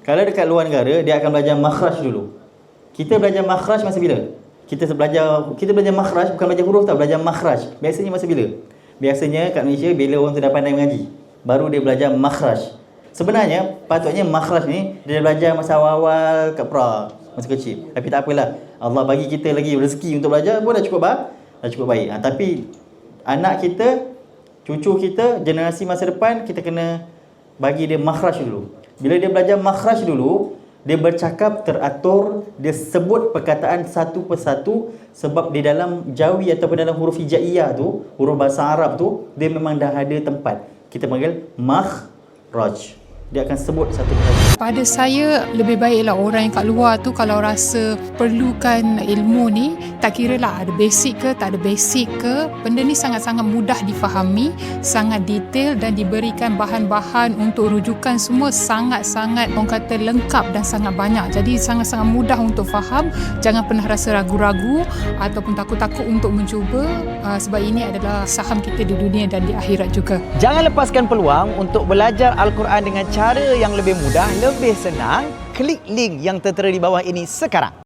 Kalau dekat luar negara, dia akan belajar makhraj dulu. Kita belajar makhraj masa bila? Kita belajar makhraj, bukan belajar huruf tau, belajar makhraj. Biasanya masa bila? Biasanya kat Malaysia, bila orang tu dah pandai mengaji, baru dia belajar makhraj. Sebenarnya, patutnya makhraj ni, dia belajar masa awal-awal kat pra, masa kecil. Tapi tak apalah. Allah bagi kita lagi rezeki untuk belajar pun dah cukup baik. Tapi anak kita, cucu kita, generasi masa depan, kita kena bagi dia makhraj dulu. Bila dia belajar makhraj dulu, dia bercakap teratur, dia sebut perkataan satu persatu, sebab di dalam jawi ataupun dalam huruf hijaiyah tu, huruf bahasa Arab tu, dia memang dah ada tempat. Kita panggil makhraj. Dia akan sebut satu persatu. Pada saya, lebih baiklah orang yang kat luar tu kalau rasa perlukan ilmu ni, tak kira lah ada basic ke, tak ada basic ke, benda ni sangat-sangat mudah difahami, sangat detail dan diberikan bahan-bahan untuk rujukan semua sangat-sangat, orang kata lengkap dan sangat banyak. Jadi sangat-sangat mudah untuk faham. Jangan pernah rasa ragu-ragu ataupun takut-takut untuk mencuba, sebab ini adalah saham kita di dunia dan di akhirat juga. Jangan lepaskan peluang untuk belajar Al-Quran dengan cara yang lebih mudah, lebih senang. Klik link yang tertera di bawah ini sekarang.